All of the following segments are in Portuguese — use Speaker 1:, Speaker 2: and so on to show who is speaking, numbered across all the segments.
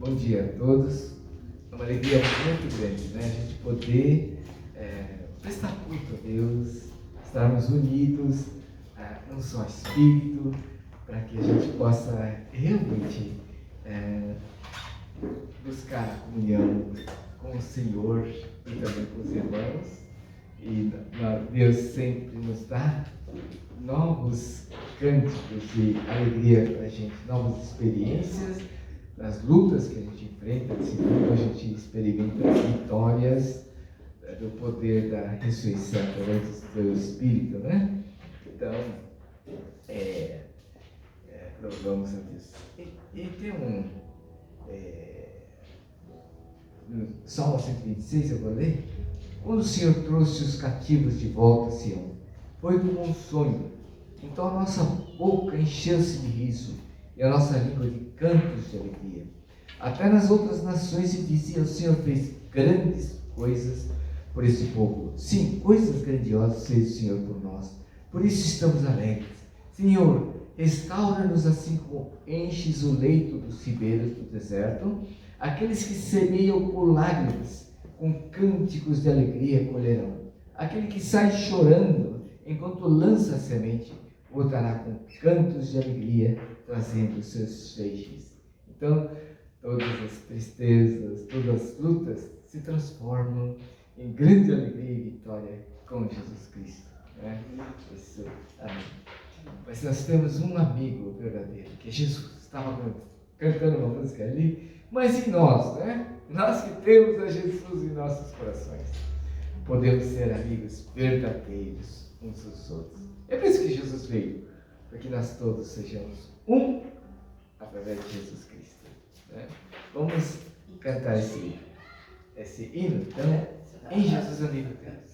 Speaker 1: Bom dia a todos. É uma alegria muito grande, né? A gente poder prestar culto a Deus, estarmos unidos num só Espírito, para que a gente possa realmente buscar a comunhão com o Senhor e também com os irmãos. E Deus sempre nos dá novos cânticos de alegria para a gente, novas experiências. Nas lutas que a gente enfrenta, nesse mundo, a gente experimenta as vitórias do poder da ressurreição através do Espírito, né? Então, louvamos a Deus. E tem no Salmo 126, eu vou ler. Quando o Senhor trouxe os cativos de volta a Sião, foi como um sonho. Então a nossa boca encheu-se de riso e a nossa língua de cantos de alegria. Até nas outras nações se dizia: o Senhor fez grandes coisas por esse povo. Sim, coisas grandiosas fez o Senhor por nós. Por isso estamos alegres. Senhor, restaura-nos assim como enches o leito dos ribeiros do deserto. Aqueles que semeiam por lágrimas, com cânticos de alegria colherão. Aquele que sai chorando enquanto lança a semente, voltará com cantos de alegria, trazendo os seus feixes. Então, todas as tristezas, todas as lutas se transformam em grande alegria e vitória com Jesus Cristo, né? Isso, amém. Mas nós temos um amigo verdadeiro, que Jesus estava cantando uma música ali, mas em nós, né? Nós que temos a Jesus em nossos corações, podemos ser amigos verdadeiros uns dos outros. É por isso que Jesus veio, para que nós todos sejamos um através de Jesus Cristo, né? Vamos cantar esse hino, então, em Jesus unido Deus.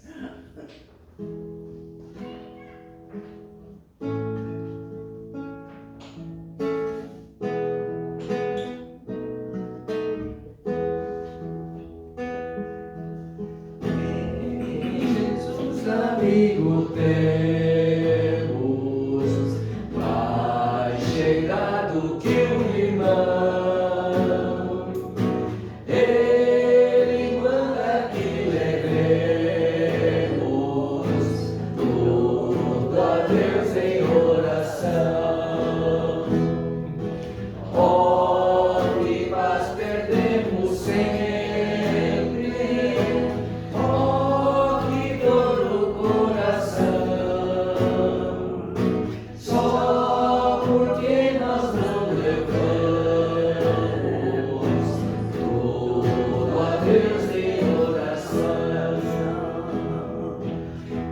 Speaker 2: Amigo temos, mais chegado que um irmão. Ele manda que levemos tudo a Deus em oração. Oh, que paz perdemos sempre. Oh, que dor no coração. Só porque nós não levamos tudo a Deus em oração.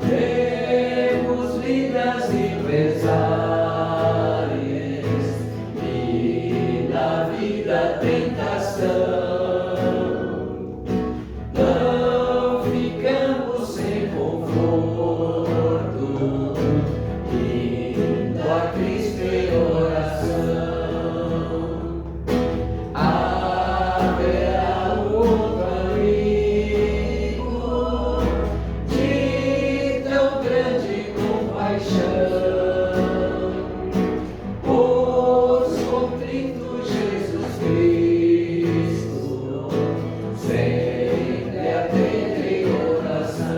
Speaker 2: Temos vidas e pesares e na vida tentação. Não ficamos sem conforto, indo a Cristo em oração. Haverá um outro amigo de tão grande compaixão. Os contritos Jesus Cristo sempre atende em oração.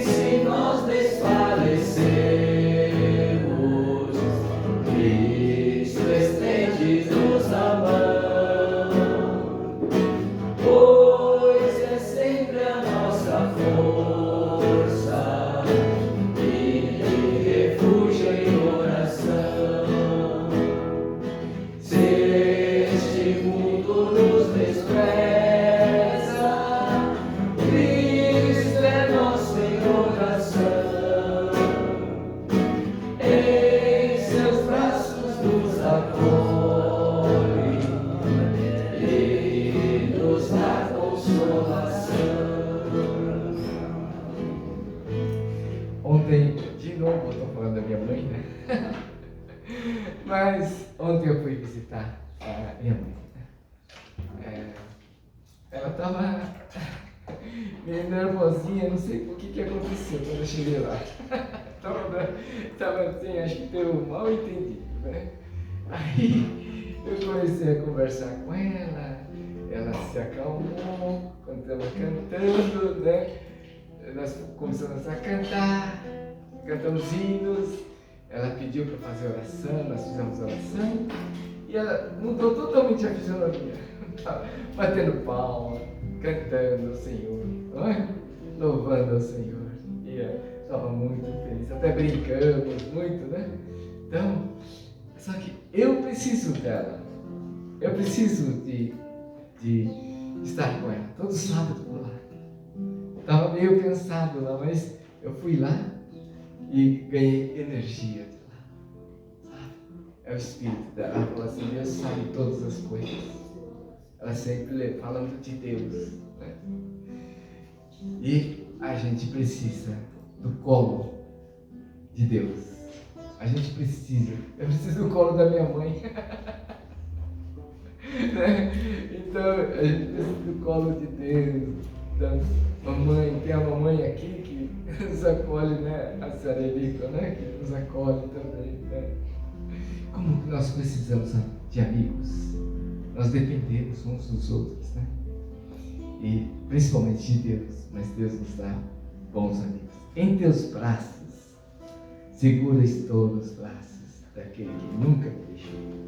Speaker 2: Se nós desfalecemos, Cristo estende-nos a mão, pois é sempre a nossa força e refúgio em oração. Se este mundo nos despreza, Cristo é nosso em oração. Em seus braços nos acolhe e nos dá consolação.
Speaker 1: Ontem, de novo, eu estou falando da minha mãe, né? Mas ontem eu fui visitar a minha mãe. Ela estava meio nervosinha, não sei o que aconteceu quando eu cheguei lá. Estava assim, acho que deu um mal entendido, né? Aí eu comecei a conversar com ela se acalmou quando estava cantando, né? Nós começamos a cantar, cantamos hinos, ela pediu para fazer oração, nós fizemos oração, e ela mudou totalmente a fisionomia, batendo palma, cantando ao Senhor, não é? Louvando ao Senhor, e estava muito feliz, até brincamos muito, né? Então, só que eu preciso dela, eu preciso de estar com ela, todo sábado eu vou lá. Estava meio cansado lá, mas eu fui lá e ganhei energia de lá, sabe? É o Espírito dela. Ela falou assim: Deus sabe todas as coisas. Ela sempre falando de Deus, né? E a gente precisa do colo de Deus. A gente precisa. Eu preciso do colo da minha mãe. Né? Então, a gente precisa do colo de Deus. Da mamãe, tem a mamãe aqui que nos acolhe, né? A Sarelico, né? Que nos acolhe também, né? Como que nós precisamos de amigos? Nós dependemos uns dos outros, né? E principalmente de Deus, mas Deus nos dá bons amigos. Em teus braços, segura estou nos braços daquele que nunca me deixou.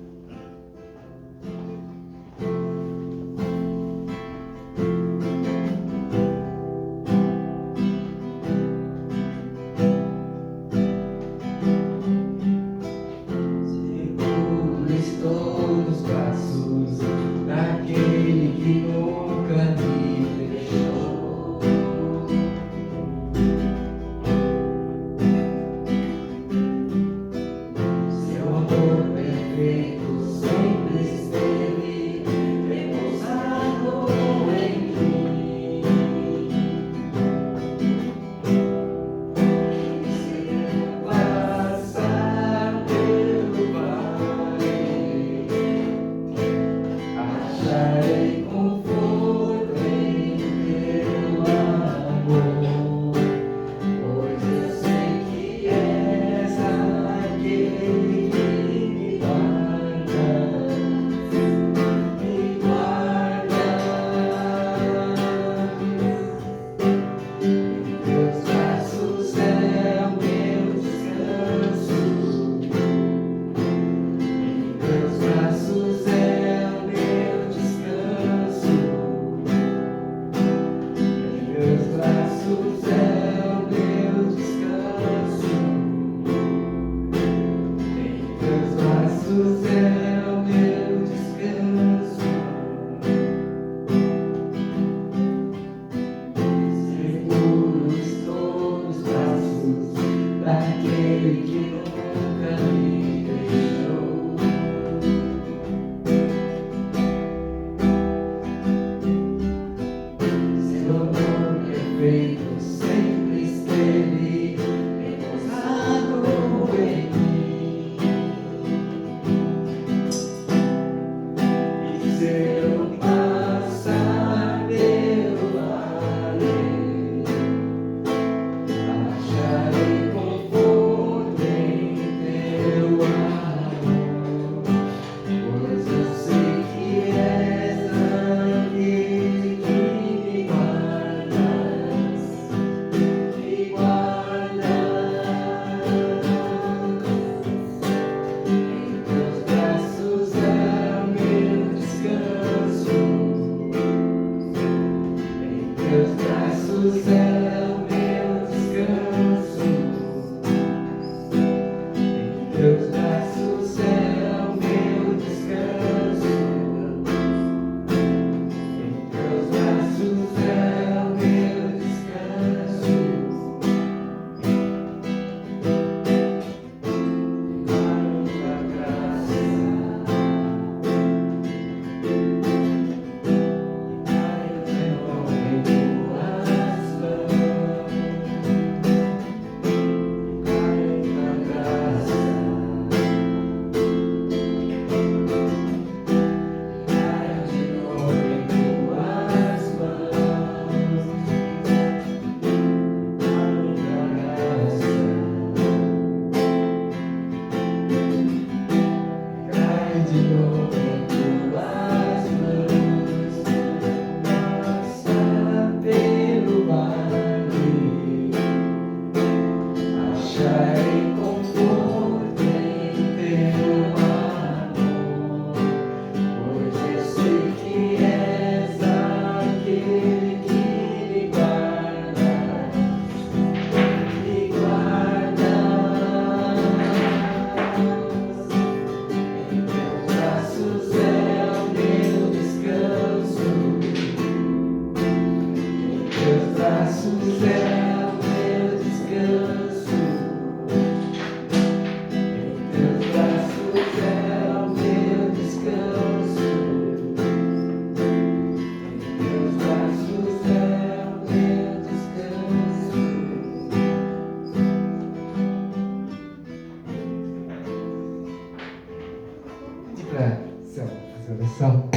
Speaker 1: Oração.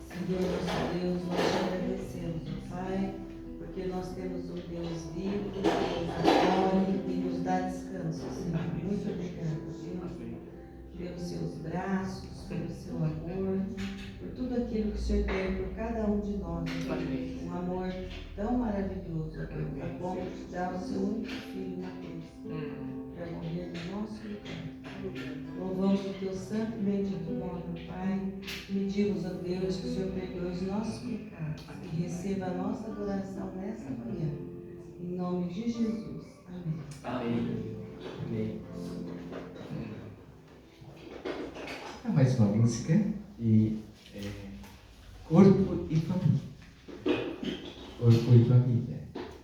Speaker 3: Senhor nosso Deus, nós te agradecemos, ó Pai, porque nós temos um Deus vivo, que nos acolhe e nos dá descanso, Senhor. Muito obrigada, Deus, pelos seus braços, pelo seu amor, por tudo aquilo que o Senhor tem por cada um de nós. Um amor tão maravilhoso, ó Deus, a ponto de dar o seu único filho na cruz, para morrer no nosso lugar. Louvamos o teu santo e bendito nome, Pai. Pedimos a Deus que o Senhor perdoe os nossos pecados e receba a nossa adoração nessa manhã. Em nome de Jesus. Amém.
Speaker 2: Amém. Amém.
Speaker 1: Mais uma música e corpo e família. Corpo e família.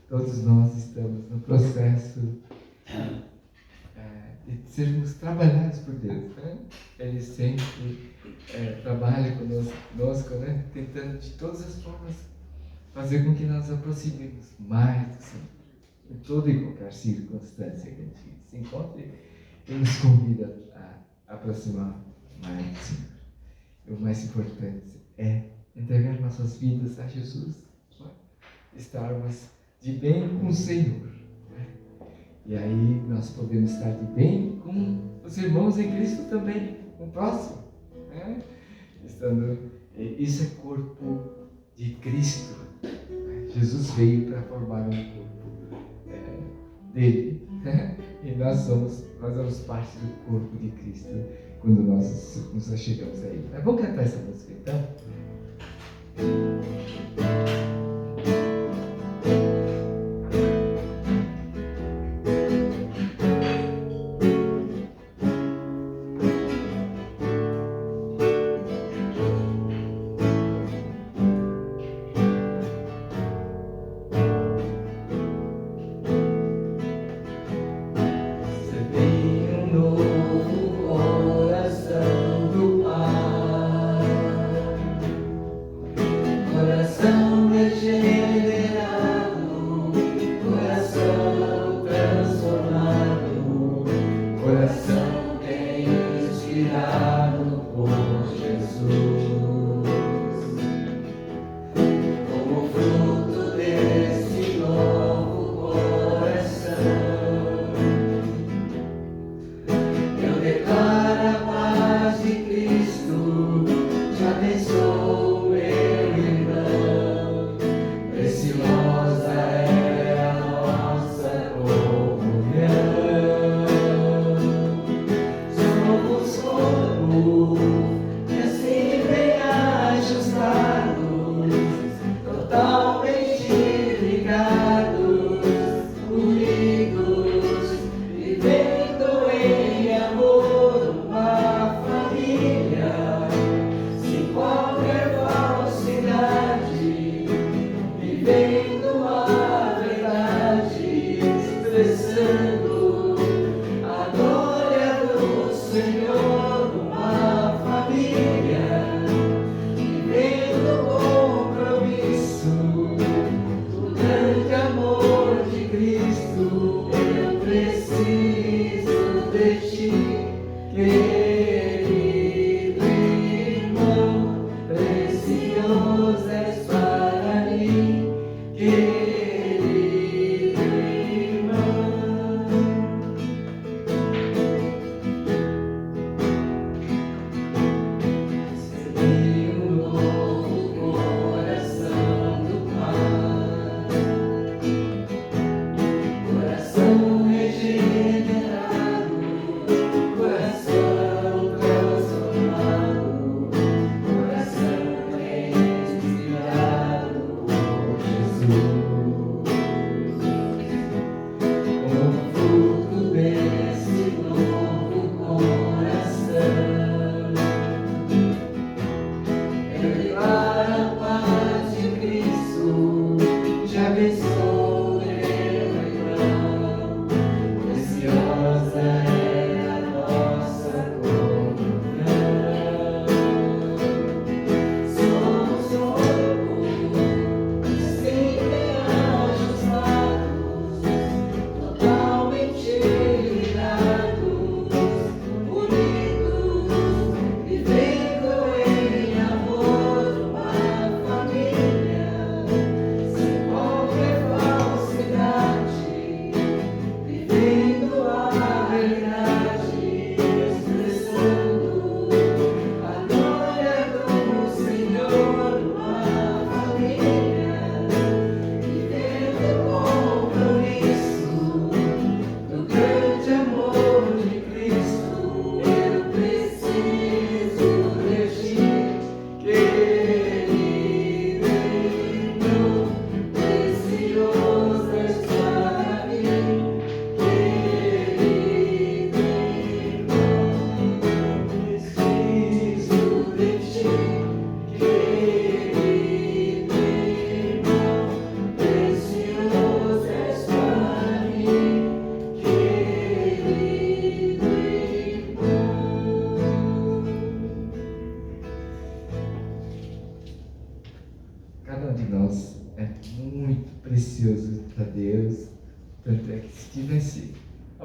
Speaker 1: Todos nós estamos no processo de sermos trabalhados por Deus, né? Ele sempre trabalha conosco, né? Tentando de todas as formas fazer com que nós nos aproximemos mais do Senhor. Em toda e qualquer circunstância que a gente se encontre, Ele nos convida a aproximar mais do Senhor. E o mais importante é entregar nossas vidas a Jesus, né? Estarmos de bem com o Senhor. E aí nós podemos estar de bem com os irmãos em Cristo também, com o próximo, né? Isso é corpo de Cristo. Jesus veio para formar um corpo dele, né? E nós somos parte do corpo de Cristo quando nós nos achegamos a Ele. Mas vamos cantar essa música então?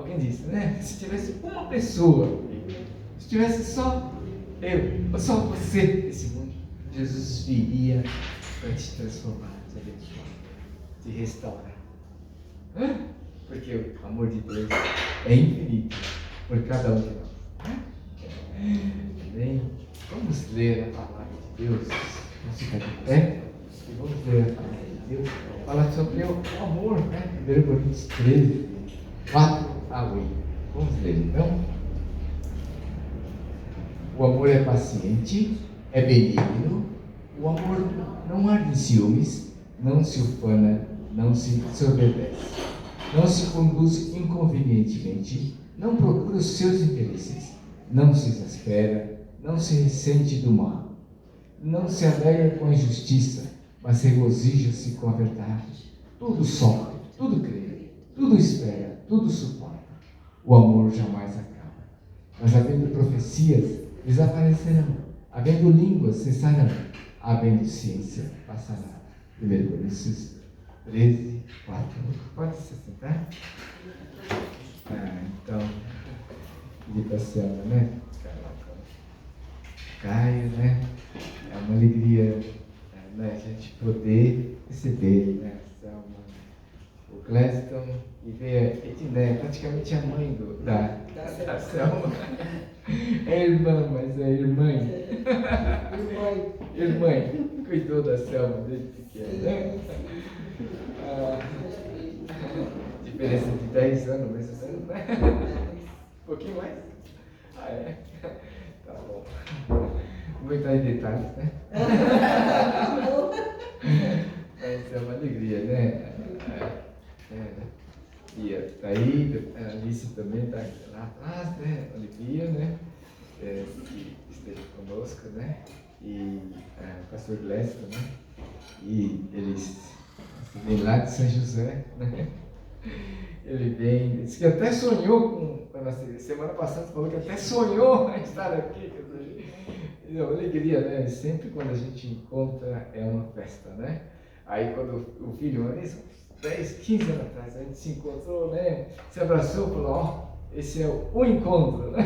Speaker 1: alguém disse, né? Se tivesse uma pessoa, se tivesse só eu, ou só você nesse mundo, Jesus viria para te transformar, te abençoar, te restaurar. Porque o amor de Deus é infinito por cada um de nós. Bem, vamos ler a palavra de Deus. Vamos ficar de pé e vamos ler a palavra de Deus. Fala sobre o amor, né? 1 Coríntios 13, 4 a 8. Vamos ler então. O amor é paciente, é benigno. O amor não arde em ciúmes, não se ufana, não se ensoberbece, não se conduz inconvenientemente, não procura os seus interesses, não se exaspera, não se ressente do mal, não se alegra com a injustiça, mas regozija-se com a verdade. Tudo sofre, tudo crê, tudo espera, tudo suporta. O amor jamais acaba. Mas havendo profecias, desaparecerão, havendo línguas, cessarão, havendo ciência, passará. 1 Coríntios 13, 4. Pode se sentar? Então, pedir para a Selma, né? Caio, né? É uma alegria, né, a gente poder receber, né, Selma, o Cléston e ver a Edneia, praticamente a mãe da Selma. É irmã, mas é irmã. Irmã, cuidou da Selma desde pequena, né? Diferença de 10 anos, mais ou menos, né? Um pouquinho mais? É? Tá bom. Não vou entrar em detalhes, né? Mas é uma alegria, né? Bia está aí, a Alice também está lá atrás, né? Olivia, né? Que esteja conosco, né? E o pastor Glécio, né? E eles vêm lá de São José, né? Ele vem, disse que até sonhou semana passada falou que até sonhou em estar aqui. É uma alegria, né? Sempre quando a gente encontra é uma festa, né? Aí quando o filho, uma vez, 10, 15 anos atrás, a gente se encontrou, né? Se abraçou e falou, ó, esse é o encontro, né?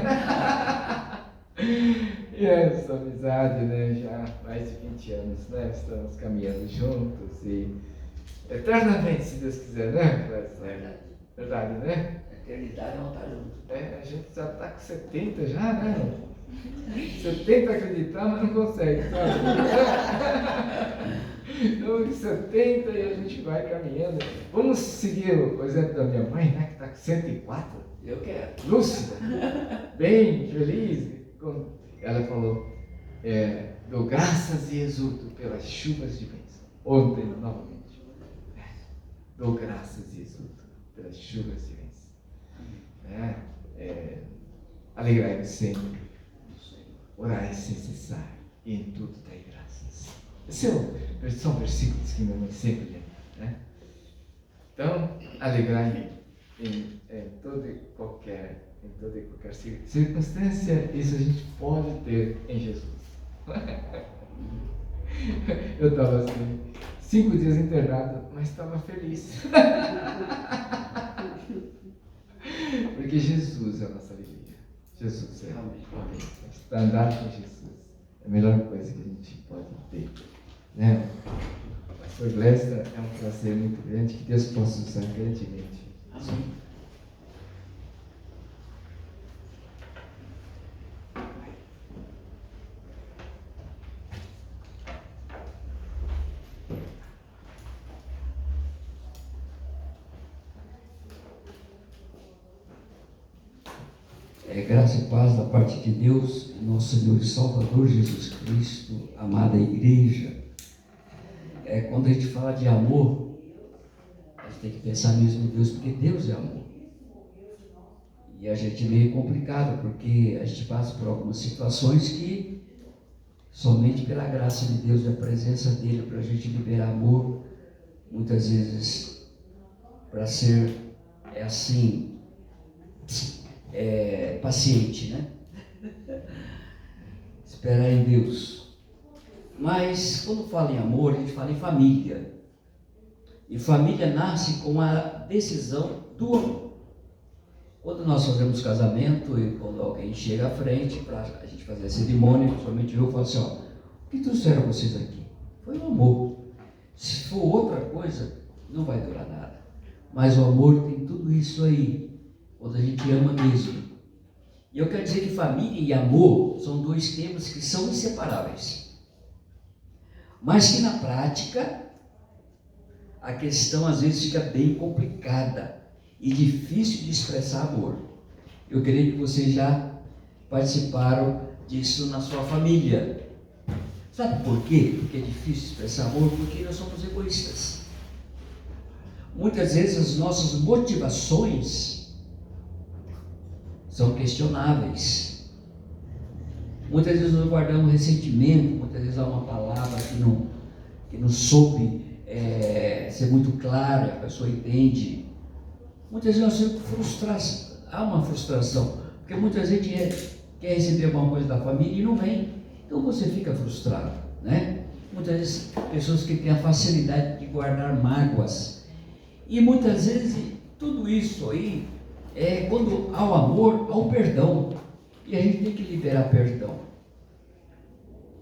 Speaker 1: E essa amizade, né? Já há mais de 20 anos, né? Estamos caminhando juntos e eternamente, se Deus quiser, né? Verdade, né?
Speaker 2: A eternidade não está junto.
Speaker 1: A gente já está com 70 já, né? 70 acreditar, mas não consegue, sabe? Então, 70 e a gente vai caminhando. Vamos seguir o exemplo da minha mãe, né? Que está com 104.
Speaker 2: Eu quero.
Speaker 1: Lúcida, bem feliz. Ela falou, dou graças e exulto pelas chuvas de bênção. Ontem, novamente. Dou graças e exulto pelas chuvas de bênção. Alegrai-vos sempre, orai sem cessar, e em tudo dai graças. São versículos que minha mãe sempre lê, né? Então, alegrai em toda e qualquer circunstância, isso a gente pode ter em Jesus. Eu estava assim, 5 dias internado, mas estava feliz. Porque Jesus é a nossa alegria. Jesus é a alegria. Andar com Jesus é a melhor coisa que a gente pode ter, né? Pastor Glécio, é um prazer muito grande, que Deus possa usar grandemente.
Speaker 2: Amém.
Speaker 4: Graça e paz da parte de Deus, nosso Senhor e Salvador Jesus Cristo, amada igreja. Quando a gente fala de amor, a gente tem que pensar mesmo em Deus, porque Deus é amor. E a gente é meio complicado, porque a gente passa por algumas situações que somente pela graça de Deus e a presença dele, para a gente liberar amor, muitas vezes para ser paciente, né? Esperar em Deus. Mas quando fala em amor, a gente fala em família. E família nasce com a decisão do amor. Quando nós fazemos casamento e quando alguém chega à frente para a gente fazer a cerimônia, principalmente eu falo assim, ó, o que trouxeram vocês aqui? Foi o amor. Se for outra coisa, não vai durar nada. Mas o amor tem tudo isso aí, quando a gente ama mesmo. E eu quero dizer que família e amor são dois temas que são inseparáveis. Mas que na prática, a questão às vezes fica bem complicada e difícil de expressar amor. Eu creio que vocês já participaram disso na sua família. Sabe por quê? Porque é difícil expressar amor? Porque nós somos egoístas. Muitas vezes as nossas motivações são questionáveis. Muitas vezes nós guardamos ressentimento, muitas vezes há uma palavra que não soube ser muito clara, a pessoa entende. Muitas vezes nós temos frustração, há uma frustração, porque muitas vezes a gente quer receber alguma coisa da família e não vem, então você fica frustrado, né? Muitas vezes pessoas que têm a facilidade de guardar mágoas, e muitas vezes tudo isso aí quando há o amor, há o perdão, e a gente tem que liberar perdão.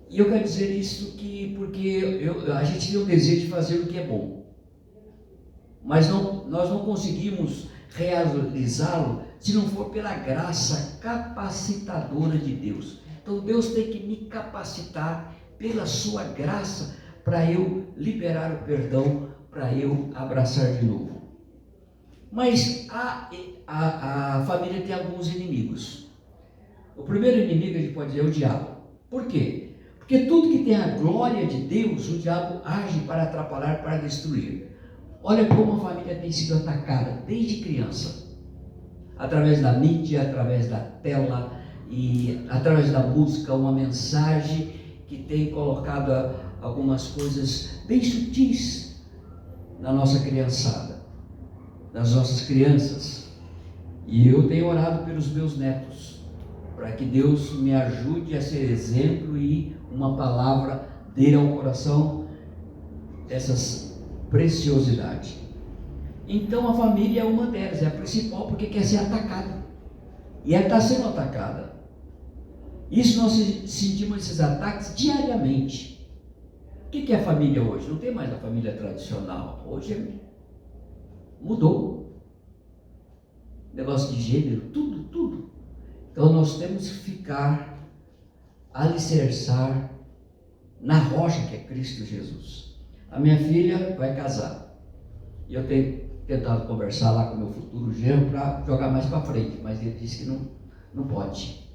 Speaker 4: E eu quero dizer isso porque a gente tem o desejo de fazer o que é bom, mas nós não conseguimos realizá-lo se não for pela graça capacitadora de Deus. Então Deus tem que me capacitar pela sua graça para eu liberar o perdão, para eu abraçar de novo. Mas a família tem alguns inimigos. O primeiro inimigo a gente pode dizer é o diabo. Por quê? Porque tudo que tem a glória de Deus, o diabo age para atrapalhar, para destruir. Olha como a família tem sido atacada desde criança, através da mídia, através da tela e através da música, uma mensagem que tem colocado algumas coisas bem sutis na nossa criançada, nas nossas crianças. E eu tenho orado pelos meus netos, para que Deus me ajude a ser exemplo e uma palavra dele ao coração dessas preciosidades. Então a família é uma delas, é a principal, porque quer ser atacada. E ela está sendo atacada. Isso nós sentimos esses ataques diariamente. O que é a família hoje? Não tem mais a família tradicional. Hoje mudou. Negócio de gênero, tudo. Então nós temos que ficar, alicerçar na rocha que é Cristo Jesus. A minha filha vai casar. E eu tenho tentado conversar lá com o meu futuro genro para jogar mais para frente, mas ele disse que não pode.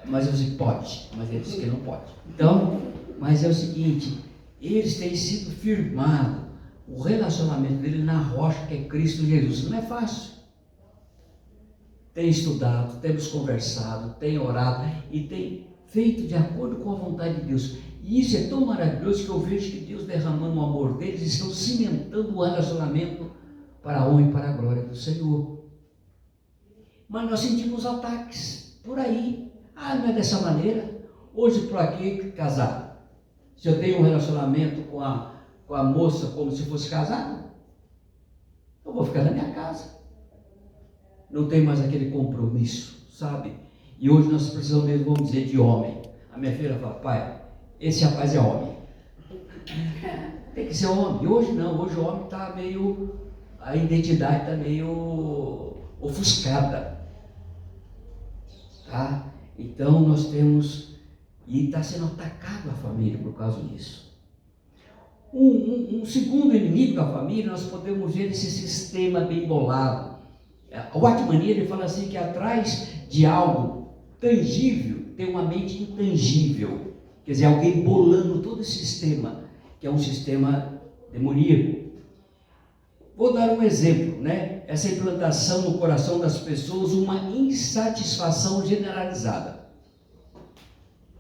Speaker 4: Mas eu disse que pode, mas ele disse que não pode. Então, mas é o seguinte, eles têm sido firmados, o relacionamento dele na rocha que é Cristo Jesus. Não é fácil. Tem estudado, temos conversado, tem orado e tem feito de acordo com a vontade de Deus. E isso é tão maravilhoso que eu vejo que Deus derramando o amor deles, estão cimentando o relacionamento para a honra e para a glória do Senhor. Mas nós sentimos ataques por aí. Não é dessa maneira. Hoje, para que casar? Se eu tenho um relacionamento com a moça como se fosse casado, eu vou ficar na minha casa. Não tem mais aquele compromisso, sabe? E hoje nós precisamos mesmo, vamos dizer, de homem. A minha filha fala, pai, esse rapaz é homem. Tem que ser homem. E hoje não, hoje o homem está meio, a identidade está meio ofuscada. Tá? Então nós temos, e está sendo atacado a família por causa disso. Um segundo inimigo da família, nós podemos ver esse sistema bem bolado. O Watchmania, ele fala assim que atrás de algo tangível tem uma mente intangível. Quer dizer, alguém bolando todo esse sistema, que é um sistema demoníaco. Vou dar um exemplo, né? Essa implantação no coração das pessoas, uma insatisfação generalizada.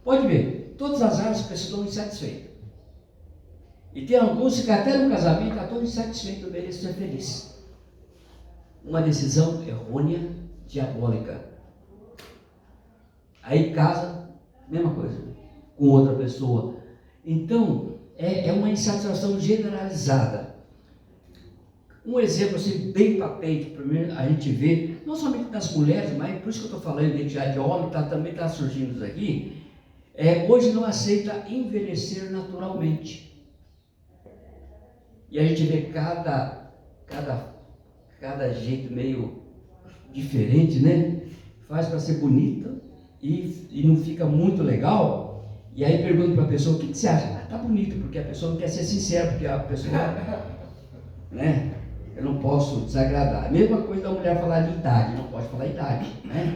Speaker 4: Pode ver, todas as áreas as pessoas estão insatisfeitas. E tem alguns que até no casamento estão insatisfeitos, eu mereço ser feliz. Uma decisão errônea, diabólica. Aí casa, mesma coisa, com outra pessoa. Então, é uma insatisfação generalizada. Um exemplo assim, bem patente, para mim, a gente vê, não somente das mulheres, mas por isso que eu estou falando de identidade de homem, também está surgindo isso aqui, hoje não aceita envelhecer naturalmente. E a gente vê cada jeito meio diferente, né? Faz para ser bonita e não fica muito legal. E aí pergunto para a pessoa, o que você acha? Ah, tá bonito, porque a pessoa não quer ser sincera, porque a pessoa, né? Eu não posso desagradar. A mesma coisa da mulher falar de idade, não pode falar idade, né?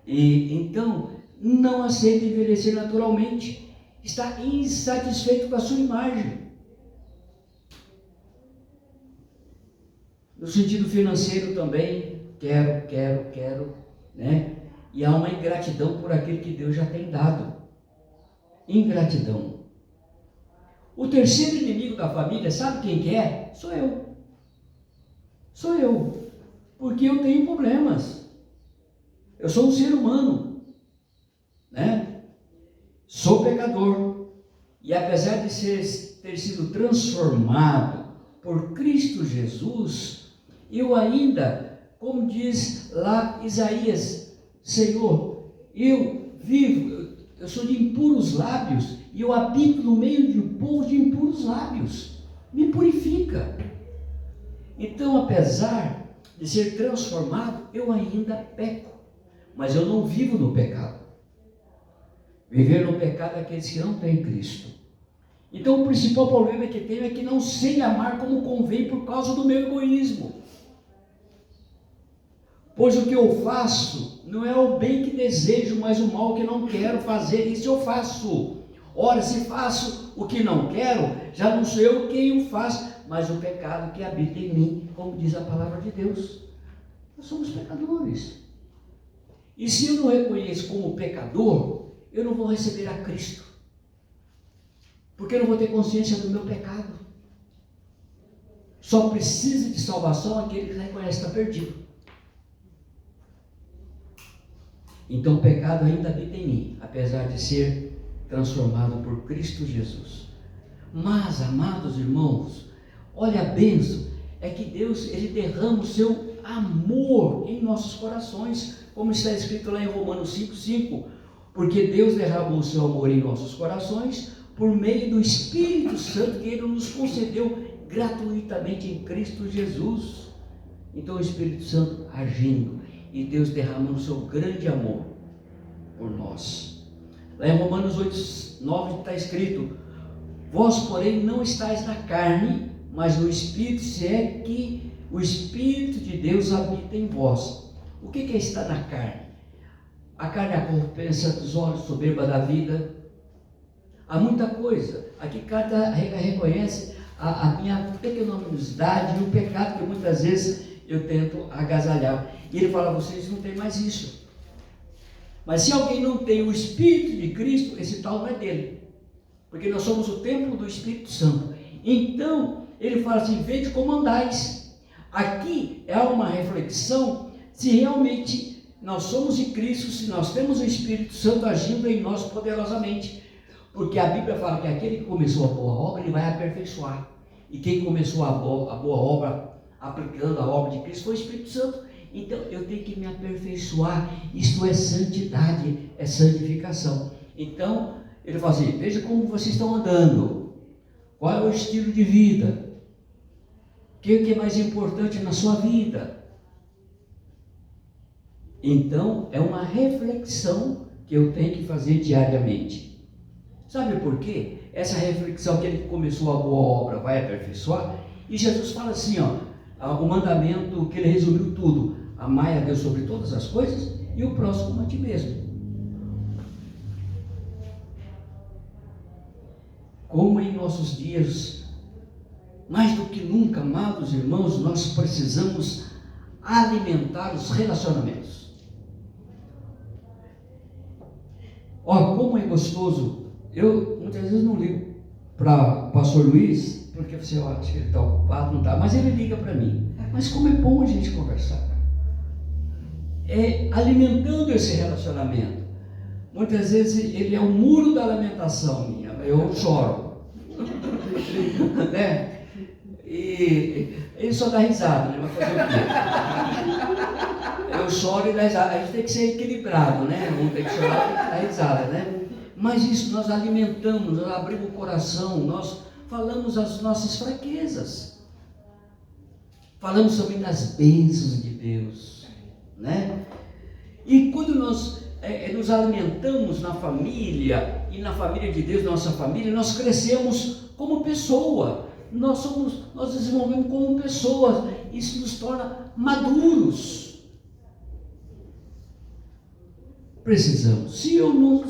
Speaker 4: E então, não aceita envelhecer naturalmente, está insatisfeito com a sua imagem. No sentido financeiro também, quero, né? E há uma ingratidão por aquilo que Deus já tem dado. Ingratidão. O terceiro inimigo da família, sabe quem que é? Sou eu. Sou eu. Porque eu tenho problemas. Eu sou um ser humano, né? Sou pecador. E apesar de ter sido transformado por Cristo Jesus, eu ainda, como diz lá Isaías, Senhor, eu vivo, eu sou de impuros lábios e eu habito no meio de um povo de impuros lábios. Me purifica. Então, apesar de ser transformado, eu ainda peco, mas eu não vivo no pecado. Viver no pecado é aqueles que não têm Cristo. Então, o principal problema que tenho é que não sei amar como convém por causa do meu egoísmo. Pois o que eu faço não é o bem que desejo, mas o mal que não quero fazer, isso eu faço. Ora, se faço o que não quero, já não sou eu quem o faz, mas o pecado que habita em mim, como diz a palavra de Deus. Nós somos pecadores. E se eu não reconheço como pecador, eu não vou receber a Cristo. Porque eu não vou ter consciência do meu pecado. Só precisa de salvação aquele que reconhece que está perdido. Então o pecado ainda habita em mim, apesar de ser transformado por Cristo Jesus. Mas, amados irmãos, olha a bênção, é que Deus, Ele derrama o seu amor em nossos corações, como está escrito lá em Romanos 5,5, porque Deus derramou o seu amor em nossos corações, por meio do Espírito Santo que Ele nos concedeu gratuitamente em Cristo Jesus. Então o Espírito Santo agindo, e Deus derramando o seu grande amor por nós. Lá em Romanos 8,9 está escrito: vós, porém, não estáis na carne, mas no Espírito, se é que o Espírito de Deus habita em vós. O que é estar na carne? A carne é a corrupção dos olhos, soberba da vida. Há muita coisa. Aqui cada reconhece a minha pecaminosidade e o pecado que muitas vezes eu tento agasalhar. E ele fala: vocês não têm mais isso. Mas se alguém não tem o Espírito de Cristo, esse tal não é dele. Porque nós somos o templo do Espírito Santo. Então, ele fala assim: vede como andais. Aqui é uma reflexão se realmente nós somos de Cristo, se nós temos o Espírito Santo agindo em nós poderosamente. Porque a Bíblia fala que aquele que começou a boa obra, ele vai aperfeiçoar. E quem começou a boa obra, aplicando a obra de Cristo, foi o Espírito Santo. Então eu tenho que me aperfeiçoar. Isto é santidade, é santificação. Então ele fala assim: veja como vocês estão andando, qual é o estilo de vida, o que é mais importante na sua vida. Então é uma reflexão que eu tenho que fazer diariamente. Sabe por quê? Essa reflexão que ele começou a boa obra vai aperfeiçoar. E Jesus fala assim, o mandamento que ele resumiu tudo: amai a Deus sobre todas as coisas e o próximo como a ti mesmo. Como em nossos dias, mais do que nunca, amados irmãos, nós precisamos alimentar os relacionamentos. Como é gostoso. Eu muitas vezes não ligo para o pastor Luiz, porque você acha que ele está ocupado, não está, mas ele liga para mim. Mas como é bom a gente conversar. Alimentando esse relacionamento. Muitas vezes ele é o muro da lamentação minha, eu choro. Né? E ele só dá risada, né? Vai fazer o quê? Eu choro e dá risada. A gente tem que ser equilibrado, né? Um tem que chorar, tem que dar risada, né? Mas isso nós alimentamos, nós abrimos o coração, nós falamos as nossas fraquezas. Falamos também das bênçãos de Deus, né? E quando nós nos alimentamos na família, e na família de Deus, nossa família, nós crescemos como pessoa, nós desenvolvemos como pessoas, isso nos torna maduros. Precisamos, se eu não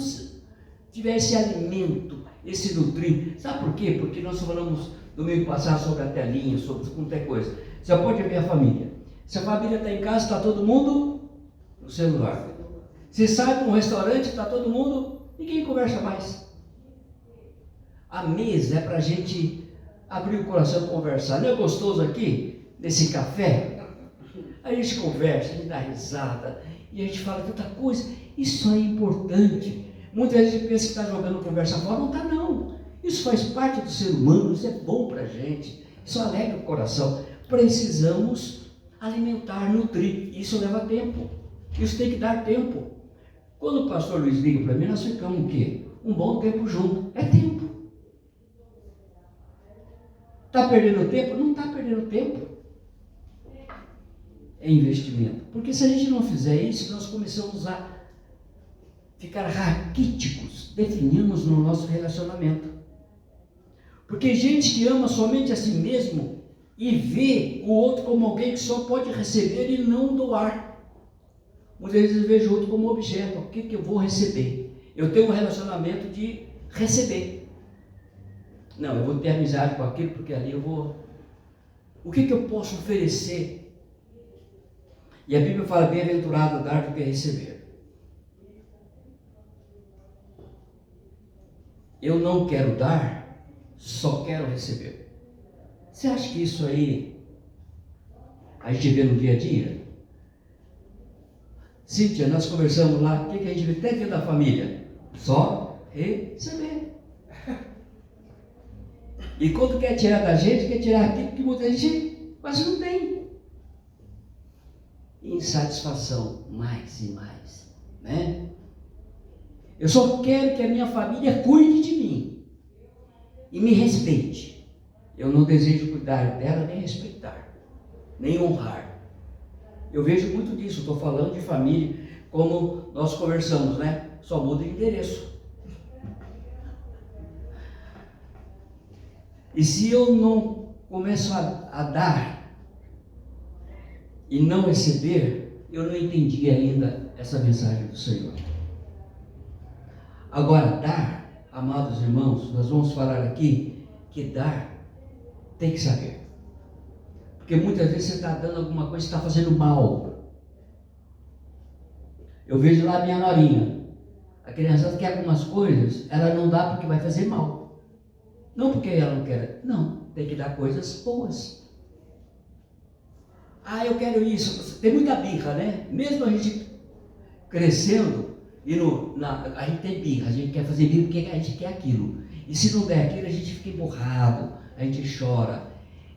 Speaker 4: tiver esse alimento, esse nutrir, sabe por quê? Porque nós falamos domingo passado sobre a telinha, sobre qualquer coisa. Você pode ver a família, se a família está em casa, está todo mundo no celular. Você sai para um restaurante, está todo mundo, ninguém conversa mais. A mesa é para a gente abrir o coração e conversar. Não é gostoso aqui, nesse café? A gente conversa, a gente dá risada, e a gente fala tanta coisa. Isso é importante. Muitas vezes a gente pensa que está jogando conversa fora, não está não. Isso faz parte do ser humano, isso é bom para a gente, isso alegra o coração. Precisamos alimentar, nutrir, isso leva tempo, isso tem que dar tempo. Quando o pastor Luiz liga para mim, nós ficamos o quê? Um bom tempo junto, é tempo. Está perdendo tempo? Não está perdendo tempo. É investimento. Porque se a gente não fizer isso, nós começamos a ficar raquíticos, definimos no nosso relacionamento. Porque gente que ama somente a si mesmo e vê o outro como alguém que só pode receber e não doar. Muitas vezes eu vejo o outro como objeto. O que eu vou receber? Eu tenho um relacionamento de receber. Não, eu vou ter amizade com aquilo, porque ali eu vou... O que eu posso oferecer? E a Bíblia fala, bem-aventurado dar do que receber. Eu não quero dar, só quero receber. Você acha que isso aí a gente vê no dia a dia? Cíntia, nós conversamos lá, o que a gente vê até dentro da família? Só receber. E quando quer tirar da gente, quer tirar aquilo que muita gente quase não tem. Insatisfação, mais e mais, né? Eu só quero que a minha família cuide de mim e me respeite. Eu não desejo cuidar dela, nem respeitar, nem honrar. Eu vejo muito disso, estou falando de família, como nós conversamos, né? Só muda de endereço. E se eu não começo a dar e não receber, eu não entendi ainda essa mensagem do Senhor. Agora, dar, amados irmãos, nós vamos falar aqui que dar tem que saber. Porque muitas vezes você está dando alguma coisa que está fazendo mal. Eu vejo lá a minha norinha. A criança quer algumas coisas, ela não dá porque vai fazer mal. Não porque ela não quer, não, tem que dar coisas boas. Ah, eu quero isso. Tem muita birra, né? Mesmo a gente crescendo, a gente tem birra, a gente quer fazer birra porque a gente quer aquilo. E se não der aquilo, a gente fica emburrado, a gente chora.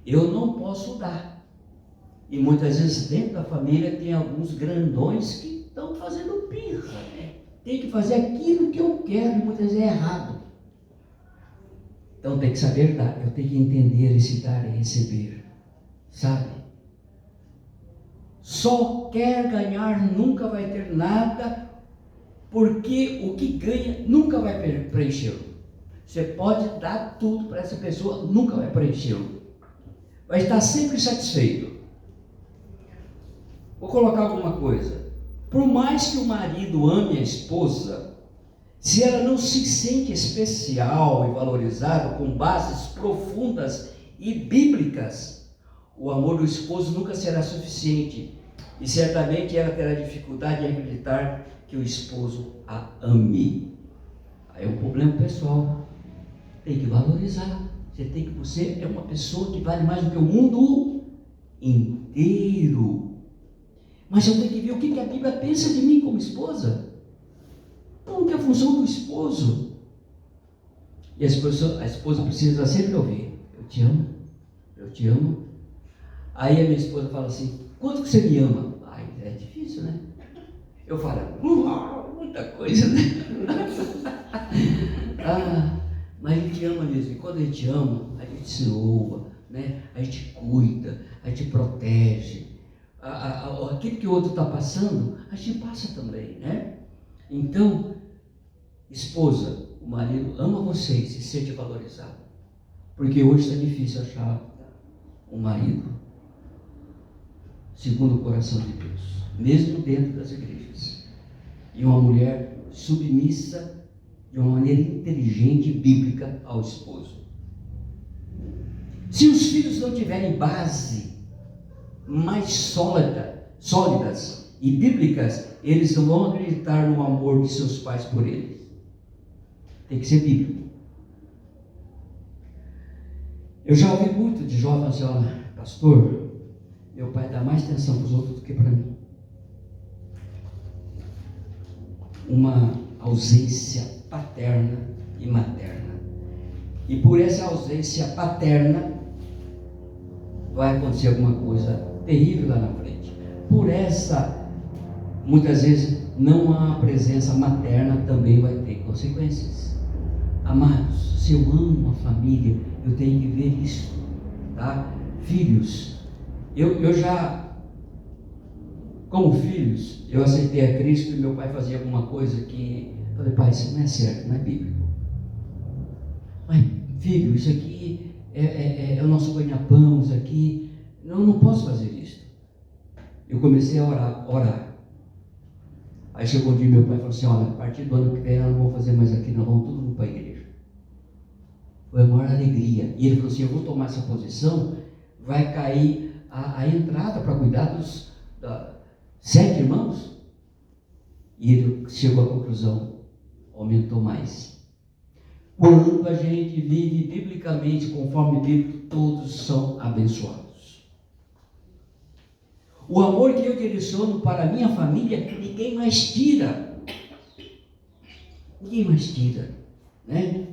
Speaker 4: Eu não posso dar. E muitas vezes dentro da família tem alguns grandões que estão fazendo birra, né? Tem que fazer aquilo que eu quero e muitas vezes é errado. Então tem que saber dar, eu tenho que entender esse dar e receber, sabe? Só quer ganhar, nunca vai ter nada, porque o que ganha nunca vai preenchê-lo. Você pode dar tudo para essa pessoa, nunca vai preenchê-lo. Vai estar sempre satisfeito. Vou colocar alguma coisa. Por mais que o marido ame a esposa, se ela não se sente especial e valorizada com bases profundas e bíblicas, o amor do esposo nunca será suficiente e certamente ela terá dificuldade em acreditar que o esposo a ame. Aí é um problema pessoal. Tem que valorizar. Você é uma pessoa que vale mais do que o mundo inteiro. Mas eu tenho que ver o que a Bíblia pensa de mim como esposa. Como que é a função do esposo? E a esposa precisa sempre ouvir: eu te amo, Eu te amo. Aí a minha esposa fala assim, quanto que você me ama? Ai, é difícil, né? Eu falo, muita coisa, né? Mas a gente ama mesmo. E quando a gente ama, a gente se louva, né? A gente cuida, a gente protege. Aquilo que o outro está passando, a gente passa também, né? Então, esposa, o marido ama você e se sente valorizado. Porque hoje está difícil achar um marido segundo o coração de Deus, mesmo dentro das igrejas. E uma mulher submissa de uma maneira inteligente e bíblica ao esposo. Se os filhos não tiverem base mais sólidas e bíblicas, eles não vão acreditar no amor de seus pais por eles. Tem que ser bíblico. Eu já ouvi muito de jovens assim, olha, pastor, meu pai dá mais atenção para os outros do que para mim. Uma ausência paterna e materna. E por essa ausência paterna vai acontecer alguma coisa terrível lá na frente. Por essa, muitas vezes, não há presença materna, também vai ter consequências. Amados, se eu amo a família, eu tenho que ver isso, tá? Filhos, eu já, como filhos, eu aceitei a Cristo e meu pai fazia alguma coisa que, eu falei, pai, isso não é certo, não é bíblico. Mas, filho, isso aqui é o nosso ganha-pão, isso aqui, eu não posso fazer isso. Eu comecei a orar. Aí chegou um dia meu pai falou assim, olha, a partir do ano que vem eu não vou fazer mais aqui, nós vamos todo mundo para a igreja. Foi a maior alegria. E ele falou assim, eu vou tomar essa posição, vai cair a entrada para cuidar dos 7 irmãos. E ele chegou à conclusão, aumentou mais. Quando a gente vive biblicamente, conforme bíblico, todos são abençoados. O amor que eu direciono para a minha família, ninguém mais tira. Ninguém mais tira, né?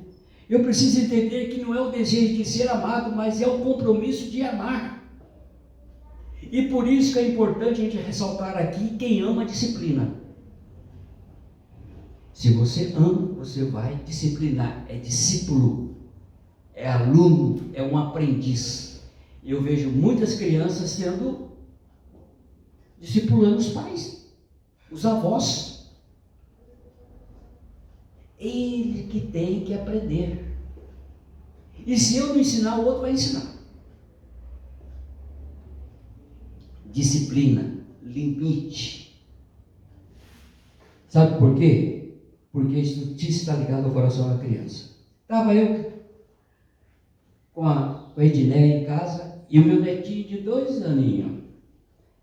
Speaker 4: Eu preciso entender que não é o desejo de ser amado, mas é o compromisso de amar. E por isso que é importante a gente ressaltar aqui, quem ama disciplina. Se você ama, você vai disciplinar. É discípulo, é aluno, é um aprendiz. Eu vejo muitas crianças discipulando os pais, os avós. Ele que tem que aprender. E se eu não ensinar, o outro vai ensinar. Disciplina, limite. Sabe por quê? Porque isso está ligado ao coração da criança. Estava eu com a Edneia em casa e o meu netinho de 2 aninhos.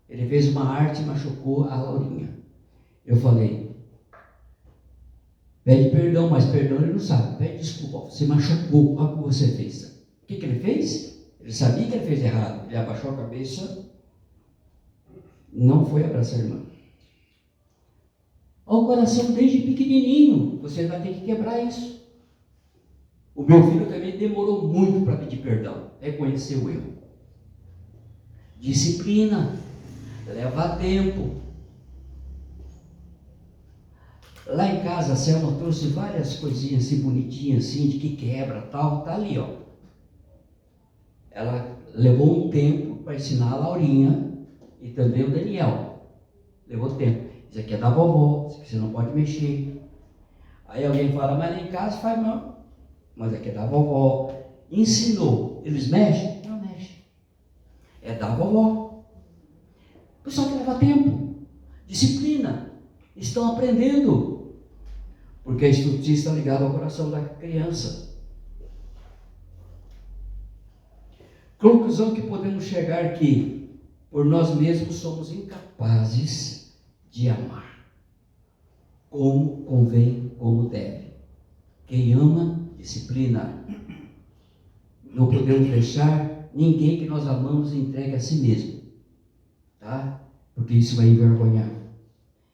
Speaker 4: Ele fez uma arte e machucou a Laurinha. Eu falei, pede perdão, mas perdão ele não sabe. Pede desculpa, você machucou, olha o que você fez. O que ele fez? Ele sabia que ele fez errado. Ele abaixou a cabeça, não foi abraçar a irmã. Olha o coração desde pequenininho, você vai ter que quebrar isso. O meu filho também demorou muito para pedir perdão, reconheceu o erro. Disciplina, leva tempo. Lá em casa a Selma trouxe várias coisinhas assim bonitinhas assim, de que quebra tal, tá ali ó. Ela levou um tempo para ensinar a Laurinha e também o Daniel. Levou tempo. Isso aqui é da vovó, isso aqui você não pode mexer. Aí alguém fala, mas lá em casa faz não. Mas aqui é da vovó. Ensinou. Eles mexem? Não mexem. É da vovó. O pessoal que leva tempo. Disciplina. Estão aprendendo. Porque a estrutura está ligada ao coração da criança. Conclusão que podemos chegar que, por nós mesmos, somos incapazes de amar como convém, como deve. Quem ama, disciplina. Não podemos deixar ninguém que nós amamos entregue a si mesmo, tá? Porque isso vai envergonhar.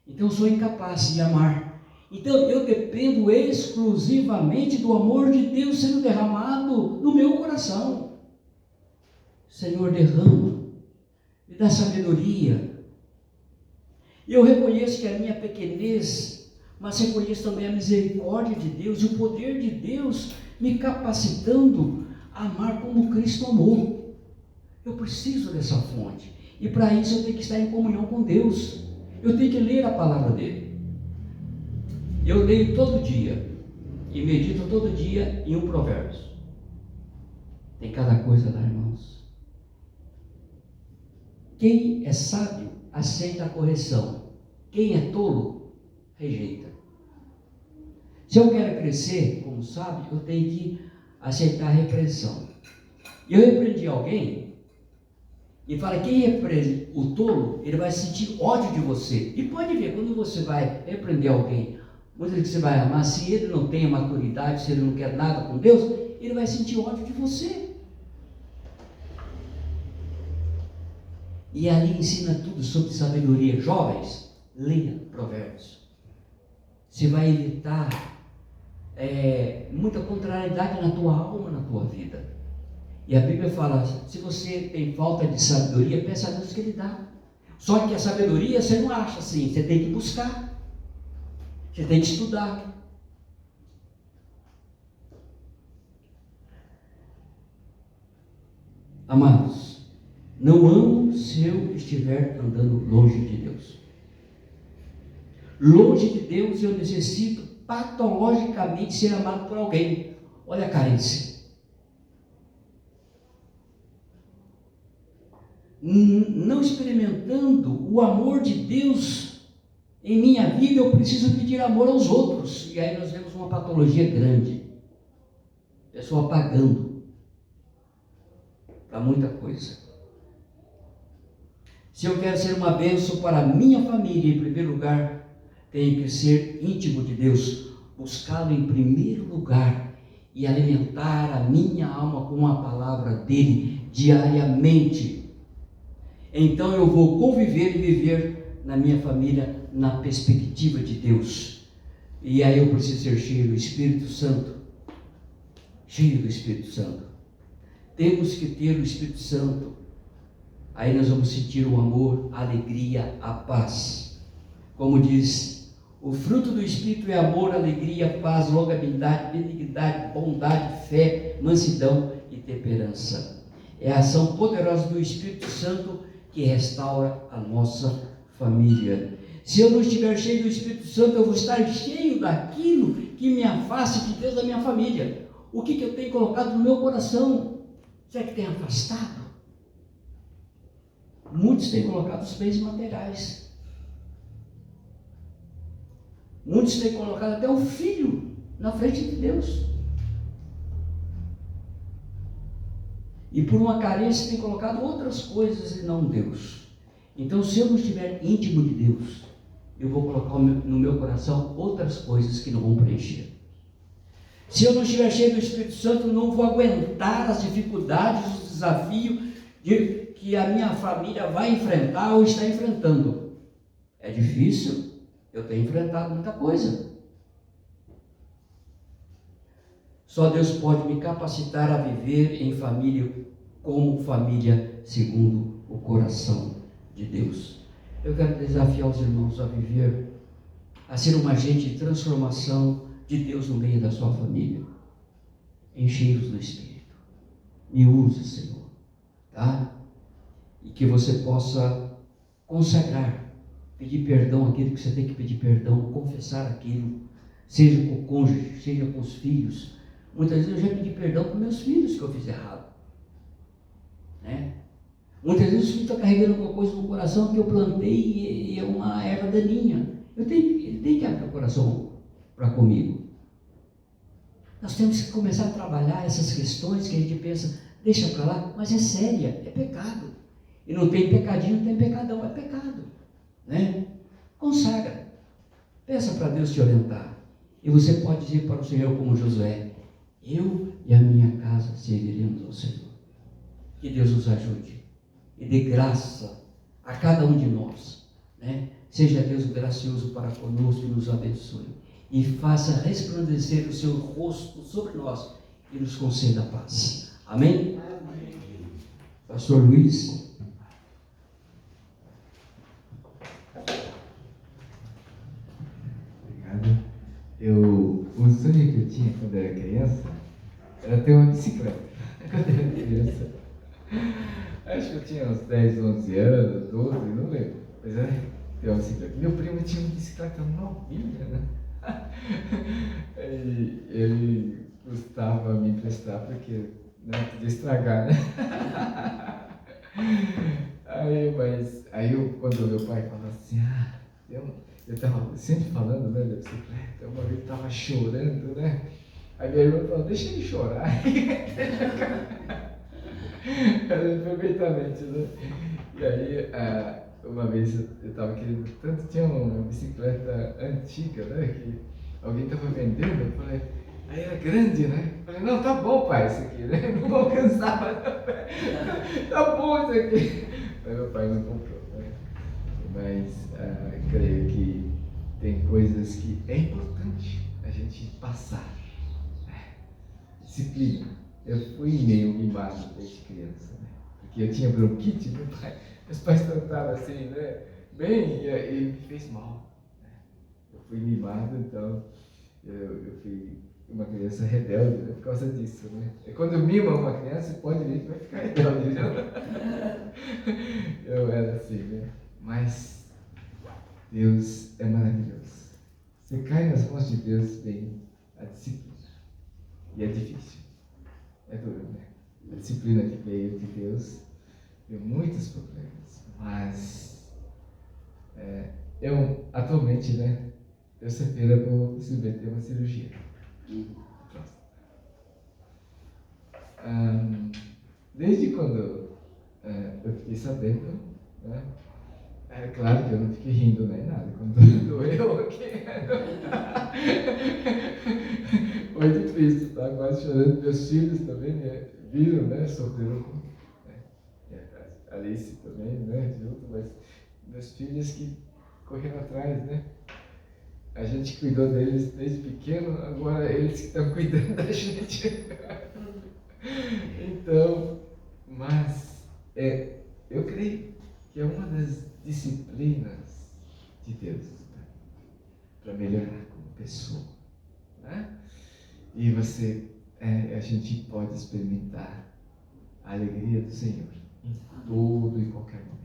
Speaker 4: Então eu sou incapaz de amar. Então eu dependo exclusivamente do amor de Deus sendo derramado no meu coração. Senhor, derrama, me dá sabedoria. E eu reconheço que a minha pequenez, mas reconheço também a misericórdia de Deus e o poder de Deus me capacitando a amar como Cristo amou. Eu preciso dessa fonte. E para isso eu tenho que estar em comunhão com Deus. Eu tenho que ler a palavra dele. Eu leio todo dia e medito todo dia em um provérbio. Tem cada coisa lá, irmãos. Quem é sábio aceita a correção. Quem é tolo rejeita. Se eu quero crescer como sábio, eu tenho que aceitar a repreensão. Eu repreendi alguém e fala, quem repreende o tolo, ele vai sentir ódio de você. E pode ver, quando você vai repreender alguém, muitas vezes você vai amar, se ele não tem a maturidade, se ele não quer nada com Deus, ele vai sentir ódio de você. E ali ensina tudo sobre sabedoria. Jovens, leia Provérbios. Você vai evitar muita contrariedade na tua alma, na tua vida. E a Bíblia fala, se você tem falta de sabedoria, peça a Deus que Ele dá. Só que a sabedoria você não acha assim, você tem que buscar. Você tem que estudar. Amados, não amo se eu estiver andando longe de Deus. Longe de Deus eu necessito patologicamente ser amado por alguém. Olha a carência. Não experimentando o amor de Deus em minha vida, eu preciso pedir amor aos outros. E aí nós vemos uma patologia grande. Pessoa pagando para muita coisa. Se eu quero ser uma bênção para a minha família, em primeiro lugar, tenho que ser íntimo de Deus, buscá-lo em primeiro lugar e alimentar a minha alma com a palavra dele diariamente. Então eu vou conviver e viver na minha família na perspectiva de Deus. E aí eu preciso ser cheio do Espírito Santo. Cheio do Espírito Santo. Temos que ter o Espírito Santo. Aí nós vamos sentir o amor, a alegria, a paz. Como diz, o fruto do Espírito é amor, alegria, paz, longanimidade, benignidade, bondade, fé, mansidão e temperança. É a ação poderosa do Espírito Santo que restaura a nossa família. Se eu não estiver cheio do Espírito Santo, eu vou estar cheio daquilo que me afasta de Deus da minha família. O que eu tenho colocado no meu coração? Será que tem afastado? Muitos têm colocado os bens materiais. Muitos têm colocado até o filho na frente de Deus. E por uma carência têm colocado outras coisas e não Deus. Então, se eu não estiver íntimo de Deus, eu vou colocar no meu coração outras coisas que não vão preencher. Se eu não estiver cheio do Espírito Santo, eu não vou aguentar as dificuldades, os desafios que a minha família vai enfrentar ou está enfrentando. É difícil, eu tenho enfrentado muita coisa. Só Deus pode me capacitar a viver em família, como família segundo o coração de Deus. Eu quero desafiar os irmãos a viver, a ser um agente de transformação de Deus no meio da sua família. Enchei-os do Espírito. Me use, Senhor. Tá? E que você possa consagrar, pedir perdão aquilo que você tem que pedir perdão, confessar aquilo, seja com o cônjuge, seja com os filhos. Muitas vezes eu já pedi perdão para meus filhos que eu fiz errado. Né? Muitas vezes os filhos estão carregando alguma coisa no coração que eu plantei e é uma erva daninha. Ele tem que abrir o coração para comigo. Nós temos que começar a trabalhar essas questões que a gente pensa, deixa para lá, mas é séria, é pecado. E não tem pecadinho, não tem pecadão, é pecado. Né? Consagra. Peça para Deus te orientar. E você pode dizer para o Senhor como Josué, eu e a minha casa serviremos ao Senhor. Que Deus nos ajude e dê graça a cada um de nós. Né? Seja Deus gracioso para conosco e nos abençoe. E faça resplandecer o seu rosto sobre nós e nos conceda paz. Amém?
Speaker 2: Amém.
Speaker 4: Pastor Luiz.
Speaker 1: O sonho que eu tinha quando era criança era ter uma bicicleta. Quando era criança. Acho que eu tinha uns 10, 11 anos, 12, não lembro. Mas era ter uma bicicleta. Meu primo tinha uma bicicleta novinha, né? E ele custava me emprestar porque não podia estragar, né? Quando meu pai falou assim, eu estava sempre falando, né, da bicicleta, uma vez eu estava chorando, né? Aí minha irmã falou, deixa ele chorar. Eu lembro perfeitamente, né? E aí, uma vez eu estava querendo tanto, tinha uma bicicleta antiga, né, que alguém estava vendendo, eu falei, aí era grande, né? Eu falei, não, tá bom, pai, isso aqui, né? Não vou alcançar, tá bom isso aqui. Mas meu pai não comprou, né? Mas creio que tem coisas que é importante a gente passar. Disciplina. Eu fui meio mimado desde criança, né? Porque eu tinha bronquite, meus pais trataram assim, né? Bem, e me fez mal. Né? Eu fui mimado, então eu fui uma criança rebelde, né? Por causa disso, né? E quando mima uma criança, pode ver que vai ficar rebelde, viu? Eu era assim, né? Mas Deus é maravilhoso. Você cai nas mãos de Deus, vem a disciplina. E é difícil. É duro, né? A disciplina que veio de Deus deu muitos problemas. Mas eu, atualmente, né? Terça-feira vou submeter uma cirurgia. Desde quando eu fiquei sabendo, né? É claro que eu não fiquei rindo nem nada, quando doeu aqui. Foi difícil, tá? Quase chorando. Meus filhos também viram, né? Sofreram. A Alice também, né? Junto, mas meus filhos que correram atrás, né? A gente cuidou deles desde pequeno, agora eles que estão cuidando da gente. Então, mas eu creio que é uma das disciplinas de Deus para melhorar como pessoa, né? E a gente pode experimentar a alegria do Senhor em todo e qualquer momento.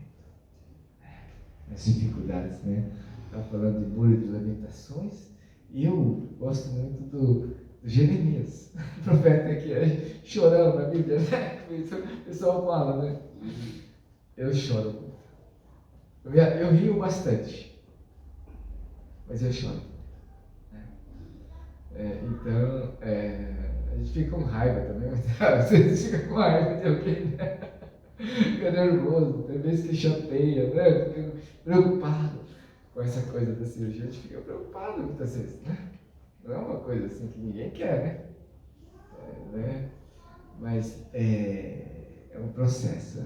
Speaker 1: Nas dificuldades, né? Estava falando de Muro de Lamentações e eu gosto muito do Jeremias, o profeta que é chorão na Bíblia, né? O pessoal fala, né? Eu choro muito. Eu rio bastante, mas eu choro. Então, a gente fica com raiva também, às vezes fica com raiva de alguém, né? Fica nervoso, tem vezes que chateia, né? Fica preocupado com essa coisa da cirurgia, a gente fica preocupado muitas vezes, né? Não é uma coisa assim que ninguém quer, né? Mas é um processo,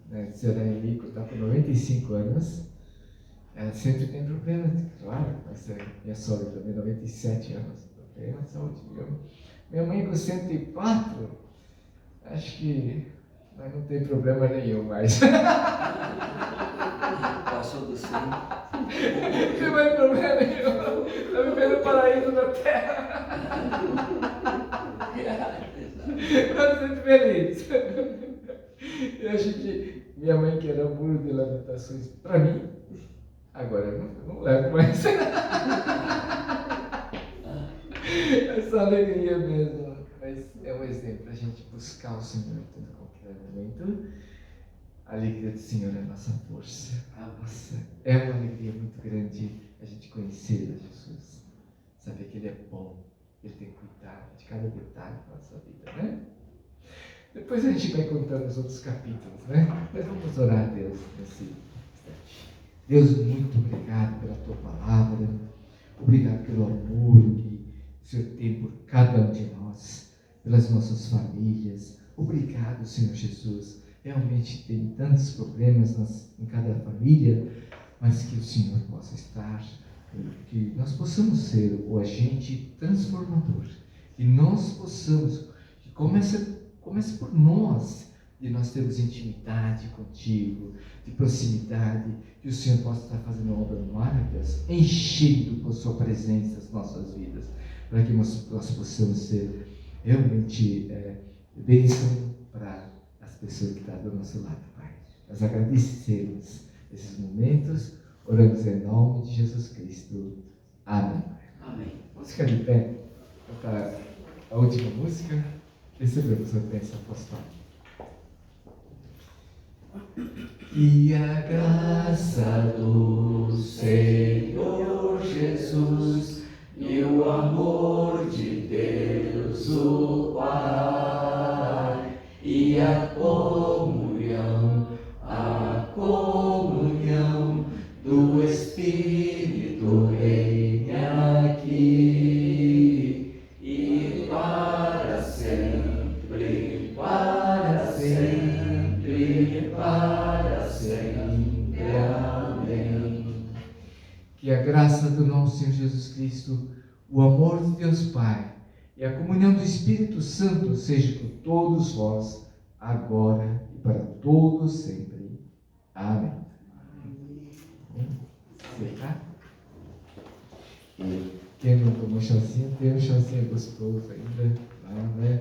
Speaker 1: né? A senhora Henrico está com 95 anos, ela sempre tem problemas, claro, mas minha sogra também, 97 anos, problema de saúde. Minha mãe com 104, acho que não tem problema nenhum mais.
Speaker 4: Passou do 100.
Speaker 1: Não tem mais problema nenhum, está vivendo o paraíso da terra. Estou sempre feliz. Eu acho que minha mãe que era um Muro de Lamentações para mim, agora eu não levo mais. Essa alegria mesmo. Mas é um exemplo para a gente buscar o Senhor em todo qualquer momento. A alegria do Senhor é a nossa força. É uma alegria muito grande a gente conhecer a Jesus. Saber que Ele é bom, Ele tem cuidado de cada detalhe da nossa vida, né? Depois a gente vai contando os outros capítulos, né? Mas vamos orar a Deus nesse instante. Deus, muito obrigado pela Tua palavra. Obrigado pelo amor que o Senhor tem por cada um de nós, pelas nossas famílias. Obrigado, Senhor Jesus. Realmente tem tantos problemas em cada família, mas que o Senhor possa estar, que nós possamos ser o agente transformador, que nós possamos, que comece por nós, de nós termos intimidade contigo, de proximidade, que o Senhor possa estar fazendo obras maravilhosas, enchendo com sua presença as nossas vidas, para que nós possamos ser realmente bênção para as pessoas que estão do nosso lado, Pai. Nós agradecemos esses momentos, oramos em nome de Jesus Cristo. Amém.
Speaker 4: Amém.
Speaker 1: Vamos ficar de pé, cantar a última música, recebemos a bênção apostólica.
Speaker 4: E a graça do Senhor Jesus e o amor de Deus o Pai e a comunhão do Espírito reine aqui e para sempre, para sempre, para sempre. Amém.
Speaker 1: Que a graça do nosso Senhor Jesus Cristo, o amor de Deus Pai e a comunhão do Espírito Santo seja com todos vós, agora e para todos sempre. Amém. Você tá? E quem não tomou chazinho, tem um chazinho gostoso ainda. Amém.